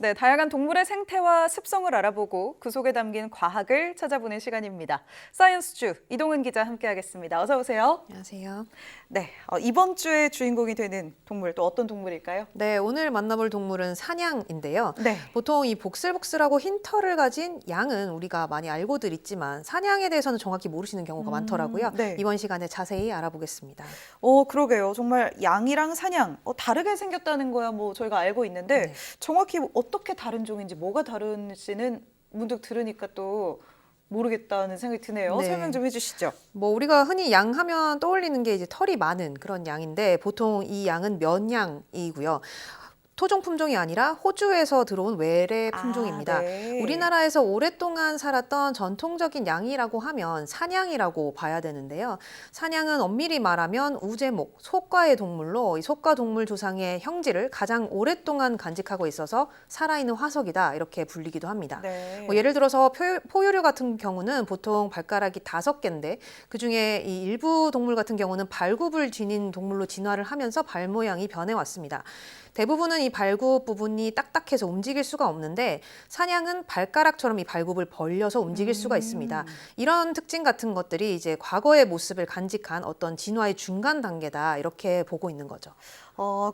네, 다양한 동물의 생태와 습성을 알아보고 그 속에 담긴 과학을 찾아보는 시간입니다. 사이언스주 이동은 기자 함께하겠습니다. 어서 오세요. 안녕하세요. 네, 이번 주의 주인공이 되는 동물 또 어떤 동물일까요? 네, 오늘 만나볼 동물은 사냥인데요. 네. 보통 이 복슬복슬하고 흰 털을 가진 양은 우리가 많이 알고들 있지만 사냥에 대해서는 정확히 모르시는 경우가 많더라고요. 네. 이번 시간에 자세히 알아보겠습니다. 그러게요. 정말 양이랑 사냥 다르게 생겼다는 거야 뭐 저희가 알고 있는데 네. 정확히 어떻게 다른 종인지 뭐가 다른지는 문득 들으니까 또 모르겠다는 생각이 드네요. 네. 설명 좀 해주시죠. 뭐 우리가 흔히 양 하면 떠올리는 게 이제 털이 많은 그런 양인데 보통 이 양은 면양이고요. 토종 품종이 아니라 호주에서 들어온 외래 품종입니다. 네. 우리나라에서 오랫동안 살았던 전통적인 양이라고 하면 사냥이라고 봐야 되는데요. 사냥은 엄밀히 말하면 우제목, 소과의 동물로 이 소과 동물 조상의 형질을 가장 오랫동안 간직하고 있어서 살아있는 화석이다 이렇게 불리기도 합니다. 네. 뭐 예를 들어서 포유류 같은 경우는 보통 발가락이 5개인데 그중에 이 일부 동물 같은 경우는 발굽을 지닌 동물로 진화를 하면서 발 모양이 변해왔습니다. 대부분은 이 발굽 부분이 딱딱해서 움직일 수가 없는데 사냥은 발가락처럼 이 발굽을 벌려서 움직일 수가 있습니다. 이런 특징 같은 것들이 이제 과거의 모습을 간직한 어떤 진화의 중간 단계다 이렇게 보고 있는 거죠.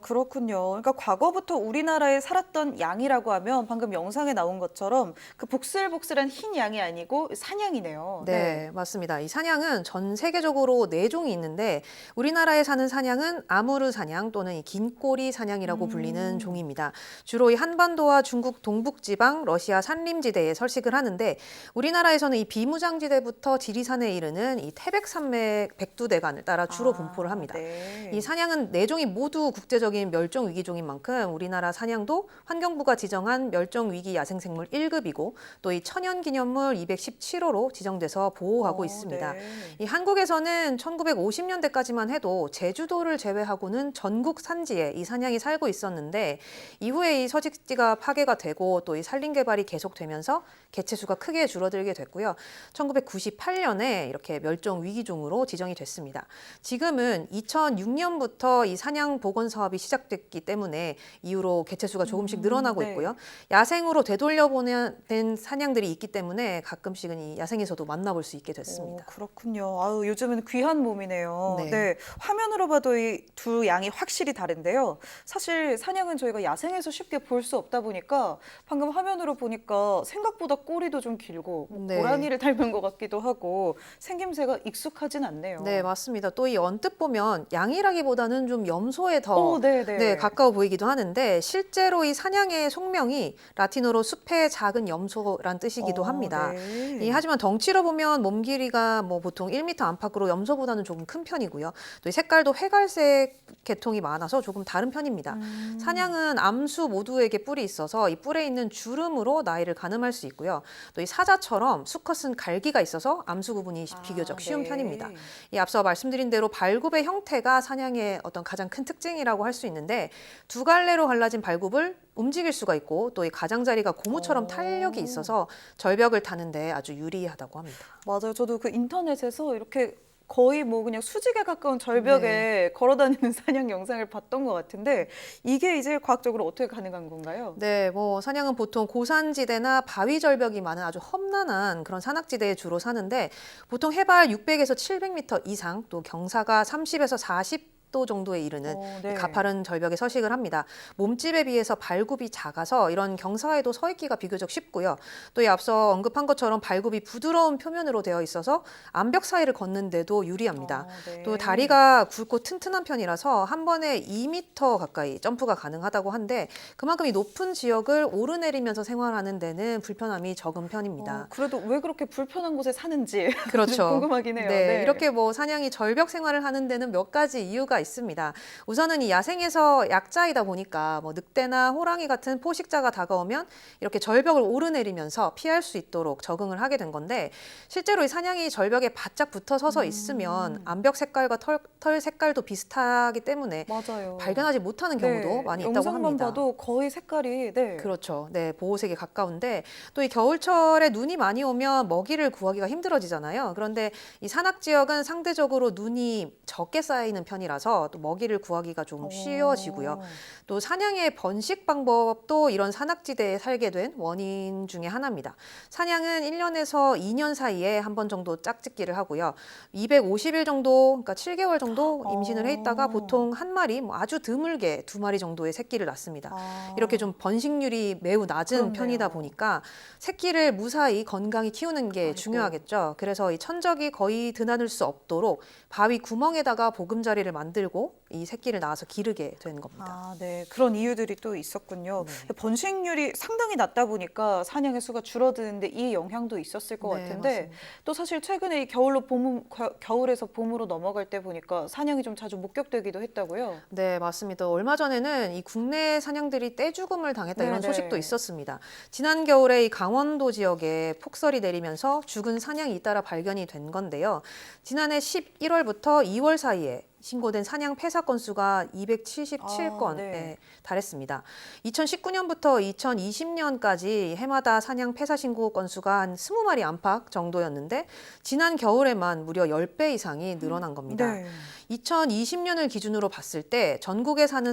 그렇군요. 그러니까 과거부터 우리나라에 살았던 양이라고 하면 방금 영상에 나온 것처럼 그 복슬복슬한 흰 양이 아니고 사냥이네요. 네, 맞습니다. 이 사냥은 전 세계적으로 4종이 있는데 우리나라에 사는 사냥은 아무르 사냥 또는 이 긴꼬리 사냥이라고 불리는 종입니다. 주로 이 한반도와 중국 동북지방, 러시아 산림지대에 서식을 하는데 우리나라에서는 이 비무장지대부터 지리산에 이르는 이 태백산맥 백두대간을 따라 주로 분포를 합니다. 네. 이 사냥은 4종이 모두 국제적인 멸종 위기종인 만큼 우리나라 사냥도 환경부가 지정한 멸종 위기 야생생물 1급이고 또 이 천연기념물 217호로 지정돼서 보호하고 있습니다. 네. 이 한국에서는 1950년대까지만 해도 제주도를 제외하고는 전국 산지에 이 사냥이 살고 있었는데 이후에 이 서식지가 파괴가 되고 또 이 산림 개발이 계속되면서 개체수가 크게 줄어들게 됐고요. 1998년에 이렇게 멸종 위기종으로 지정이 됐습니다. 지금은 2006년부터 이 사냥 복원 사업이 시작됐기 때문에 이후로 개체수가 조금씩 늘어나고 네. 있고요. 야생으로 되돌려보낸 사냥들이 있기 때문에 가끔씩은 이 야생에서도 만나볼 수 있게 됐습니다. 그렇군요. 아유, 요즘은 귀한 몸이네요. 네. 네. 화면으로 봐도 이 두 양이 확실히 다른데요. 사실 사냥은 저희가 야생에서 쉽게 볼 수 없다 보니까 방금 화면으로 보니까 생각보다 꼬리도 좀 길고 뭐 네. 고라니를 닮은 것 같기도 하고 생김새가 익숙하진 않네요. 네, 맞습니다. 또 이 언뜻 보면 양이라기보다는 좀 염소에 더 네. 가까워 보이기도 하는데 실제로 이 사냥의 속명이 라틴어로 숲의 작은 염소란 뜻이기도 합니다. 네. 하지만 덩치로 보면 몸 길이가 뭐 보통 1m 안팎으로 염소보다는 조금 큰 편이고요. 또 이 색깔도 회갈색 계통이 많아서 조금 다른 편입니다. 사냥은 암수 모두에게 뿔이 있어서 이 뿔에 있는 주름으로 나이를 가늠할 수 있고요. 또 이 사자처럼 수컷은 갈기가 있어서 암수 구분이 비교적 쉬운 네. 편입니다. 이 앞서 말씀드린 대로 발굽의 형태가 사냥의 어떤 가장 큰 특징이라고 할 수 있는데 두 갈래로 갈라진 발굽을 움직일 수가 있고 또 이 가장자리가 고무처럼 탄력이 있어서 절벽을 타는데 아주 유리하다고 합니다. 맞아요. 저도 그 인터넷에서 이렇게 거의 뭐 그냥 수직에 가까운 절벽에 네. 걸어다니는 사냥 영상을 봤던 것 같은데 이게 이제 과학적으로 어떻게 가능한 건가요? 네, 뭐 사냥은 보통 고산지대나 바위 절벽이 많은 아주 험난한 그런 산악지대에 주로 사는데 보통 해발 600에서 700m 이상 또 경사가 30에서 40도 정도에 이르는 네. 이 가파른 절벽에 서식을 합니다. 몸집에 비해서 발굽이 작아서 이런 경사에도 서 있기가 비교적 쉽고요. 또 이 앞서 언급한 것처럼 발굽이 부드러운 표면으로 되어 있어서 암벽 사이를 걷는데도 유리합니다. 네. 또 다리가 굵고 튼튼한 편이라서 한 번에 2m 가까이 점프가 가능하다고 한데 그만큼 이 높은 지역을 오르내리면서 생활하는 데는 불편함이 적은 편입니다. 그래도 왜 그렇게 불편한 곳에 사는지 그렇죠. 좀 궁금하긴 해요. 네, 이렇게 뭐 사냥이 절벽 생활을 하는 데는 몇 가지 이유가 있습니다. 우선은 이 야생에서 약자이다 보니까 뭐 늑대나 호랑이 같은 포식자가 다가오면 이렇게 절벽을 오르내리면서 피할 수 있도록 적응을 하게 된 건데 실제로 이 사냥이 절벽에 바짝 붙어 서서 있으면 암벽 색깔과 털 색깔도 비슷하기 때문에 맞아요. 발견하지 못하는 경우도 많이 있다고 영상만 합니다. 봐도 거의 색깔이 그렇죠. 네, 보호색에 가까운데 또 이 겨울철에 눈이 많이 오면 먹이를 구하기가 힘들어지잖아요. 그런데 이 산악 지역은 상대적으로 눈이 적게 쌓이는 편이라서 있어서 또 먹이를 구하기가 좀 쉬워지고요. 오. 또 사냥의 번식 방법도 이런 산악지대에 살게 된 원인 중에 하나입니다. 사냥은 1년에서 2년 사이에 한 번 정도 짝짓기를 하고요. 250일 정도, 그러니까 7개월 정도 임신을 해 있다가 보통 한 마리, 뭐 아주 드물게 2마리 정도의 새끼를 낳습니다. 아. 이렇게 좀 번식률이 매우 낮은 그렇네요. 편이다 보니까 새끼를 무사히 건강히 키우는 게 아이고. 중요하겠죠. 그래서 이 천적이 거의 드나들 수 없도록 바위 구멍에다가 보금자리를 만들고 이 새끼를 낳아서 기르게 된 겁니다. 아, 네. 그런 이유들이 또 있었군요. 네. 번식률이 상당히 낮다 보니까 사냥의 수가 줄어드는데 이 영향도 있었을 것 네, 같은데 맞습니다. 또 사실 최근에 이 겨울에서 봄으로 넘어갈 때 보니까 사냥이 좀 자주 목격되기도 했다고요. 네, 맞습니다. 얼마 전에는 이 국내 사냥들이 떼죽음을 당했다 이런 네네. 소식도 있었습니다. 지난 겨울에 이 강원도 지역에 폭설이 내리면서 죽은 사냥이 잇따라 발견이 된 건데요. 지난해 11월부터 2월 사이에 신고된 사냥 폐사 건수가 277건에 네. 달했습니다. 2019년부터 2020년까지 해마다 사냥 폐사 신고 건수가 한 20마리 안팎 정도였는데 지난 겨울에만 무려 10배 이상이 늘어난 겁니다. 네. 2020년을 기준으로 봤을 때 전국에 사는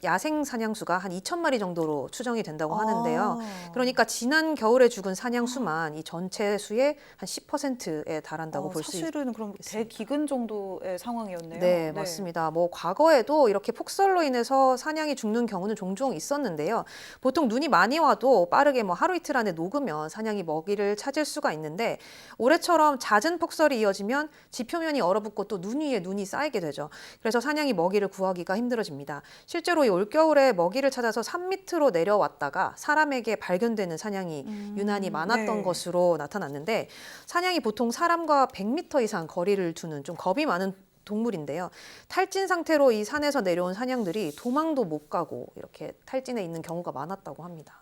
야생 사냥수가 한 2,000마리 정도로 추정이 된다고 하는데요. 그러니까 지난 겨울에 죽은 사냥 수만 이 전체 수의 한 10%에 달한다고 볼 수 있습니다. 사실은 그럼 대기근 정도의 상황이었네요. 네, 맞습니다. 뭐 과거에도 이렇게 폭설로 인해서 사냥이 죽는 경우는 종종 있었는데요. 보통 눈이 많이 와도 빠르게 뭐 하루 이틀 안에 녹으면 사냥이 먹이를 찾을 수가 있는데 올해처럼 잦은 폭설이 이어지면 지표면이 얼어붙고 또 눈 위에 눈이 쌓이게 되죠. 그래서 사냥이 먹이를 구하기가 힘들어집니다. 실제로 이 올겨울에 먹이를 찾아서 산 밑으로 내려왔다가 사람에게 발견되는 사냥이 유난히 많았던 네. 것으로 나타났는데 사냥이 보통 사람과 100m 이상 거리를 두는 좀 겁이 많은 동물인데요. 탈진 상태로 이 산에서 내려온 사냥들이 도망도 못 가고 이렇게 탈진해 있는 경우가 많았다고 합니다.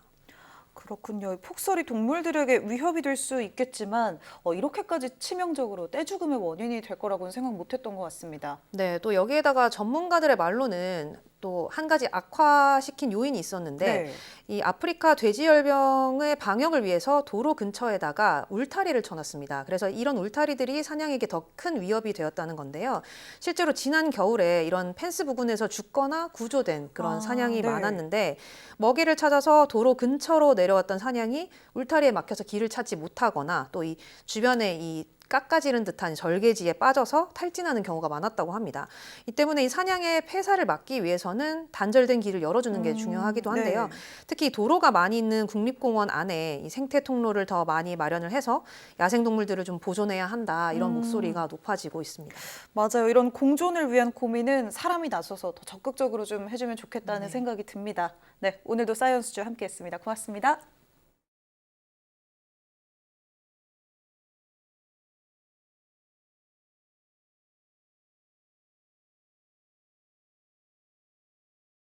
그렇군요. 폭설이 동물들에게 위협이 될 수 있겠지만 이렇게까지 치명적으로 떼죽음의 원인이 될 거라고는 생각 못했던 것 같습니다. 네, 또 여기에다가 전문가들의 말로는 또 한 가지 악화시킨 요인이 있었는데 네. 이 아프리카 돼지열병의 방역을 위해서 도로 근처에다가 울타리를 쳐놨습니다. 그래서 이런 울타리들이 사냥에게 더 큰 위협이 되었다는 건데요. 실제로 지난 겨울에 이런 펜스 부근에서 죽거나 구조된 그런 사냥이 네. 많았는데 먹이를 찾아서 도로 근처로 내려왔던 사냥이 울타리에 막혀서 길을 찾지 못하거나 또 이 주변에 이 깎아지른 듯한 절개지에 빠져서 탈진하는 경우가 많았다고 합니다. 이 때문에 이 사냥의 폐사를 막기 위해서는 단절된 길을 열어주는 게 중요하기도 한데요. 네. 특히 도로가 많이 있는 국립공원 안에 이 생태 통로를 더 많이 마련을 해서 야생동물들을 좀 보존해야 한다 이런 목소리가 높아지고 있습니다. 맞아요. 이런 공존을 위한 고민은 사람이 나서서 더 적극적으로 좀 해주면 좋겠다는 네. 생각이 듭니다. 네, 오늘도 사이언스주 함께했습니다. 고맙습니다.